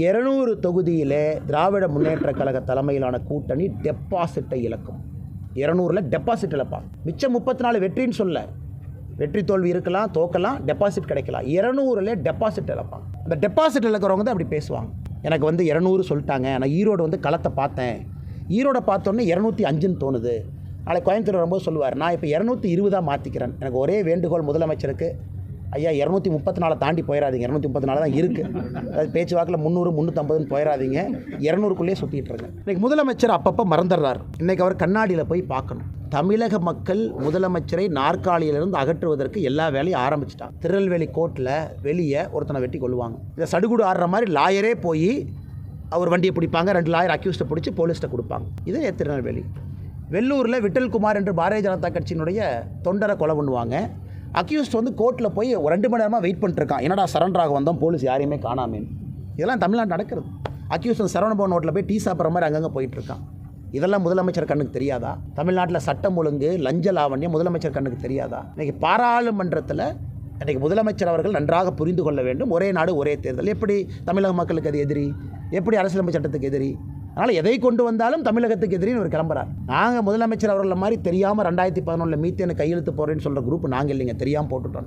200 தொகுதியிலே திராவிட முன்னேற்ற கழக தலைமையிலான கூட்டணி டெபாசிட்டை இழக்கும். 200ல் டெபாசிட் இழப்பாங்க. மிச்சம் 34 வெற்றின்னு சொல்ல, வெற்றி தோல்வி இருக்கலாம், தோக்கலாம், டெபாசிட் கிடைக்கலாம். 200ல் டெபாசிட் இழப்பாங்க. அந்த டெபாசிட் இழக்கிறவங்க தான் அப்படி பேசுவாங்க. எனக்கு 200 சொல்லிட்டாங்க, நான் ஈரோடு களத்தை பார்த்தேன், ஈரோடை பார்த்தோன்னே 205ன்னு தோணுது. நாளைக்கு கோயம்புத்தூர் வரும்போது சொல்லுவார், நான் இப்போ 220 மாற்றிக்கிறேன். எனக்கு ஒரே வேண்டுகோள் முதலமைச்சருக்கு, ஐயா 234 தாண்டி போயிடாதீங்க, 234 தான் இருக்குது. அது பேச்சுவாக்கில் 300 350ன்னு போயிடாதீங்க, 200க்குள்ளேயே சுற்றிட்டு இருங்க. இன்றைக்கி முதலமைச்சர் அப்பப்போ மறந்துடுறார். இன்றைக்கி அவர் கண்ணாடியில் போய் பார்க்கணும். தமிழக மக்கள் முதலமைச்சரை நாற்காலியிலிருந்து அகற்றுவதற்கு எல்லா வேலையும் ஆரம்பிச்சிட்டாங்க. திருநெல்வேலி கோர்ட்டில் வெளியே ஒருத்தனை வெட்டி கொள்ளுவாங்க. இதை சடுகுடு ஆடுற மாதிரி லாயரே போய் அவர் வண்டியை பிடிப்பாங்க, 2 லாயர் அக்யூஸ்ட்டை பிடிச்சி போலீஸ்ட்டை கொடுப்பாங்க. இதே திருநெல்வேலி. வெள்ளூரில் விட்டல்குமார் என்று பாரதிய ஜனதா கட்சியினுடைய தொண்டரை கொலை பண்ணுவாங்க. அக்யூஸ்ட் கோர்ட்டில் போய் 2 மணி நேரமாக வெயிட் பண்ணிட்டுருக்கான், என்னடா சரண்டராக வந்தோம், போலீஸ் யாரையுமே காணாமேன்னு. இதெல்லாம் தமிழ்நாடு நடக்கிறது. அக்யூஸ்ட் சரவணபவன் ஹோட்டலில் போய் டீ சாப்பிட்ற மாதிரி அங்கங்கே போயிட்டுருக்கான். இதெல்லாம் முதலமைச்சர் கண்ணுக்கு தெரியாதா? தமிழ்நாட்டில் சட்டம் ஒழுங்கு, லஞ்ச லாவண்யம் முதலமைச்சர் கண்ணுக்கு தெரியாதா? இன்றைக்கி பாராளுமன்றத்தில் இன்றைக்கி முதலமைச்சர் அவர்கள் நன்றாக புரிந்து கொள்ள வேண்டும். ஒரே நாடு ஒரே தேர்தல். எப்படி தமிழக மக்களுக்கு அது எதிரி? எப்படி அரசியலமைப்பு சட்டத்துக்கு எதிரி? அதனால் எதை கொண்டு வந்தாலும் தமிழகத்துக்கு எதிரின்னு ஒரு கிளம்புறார். நாங்கள் முதலமைச்சர் அவர்கள் மாதிரி தெரியாமல் 2011 மீத்தேனு கையெழுத்து போடுறேன்னு சொல்கிற குரூப் நாங்கள் இல்லைங்க, தெரியாமல் போட்டுட்டோம்.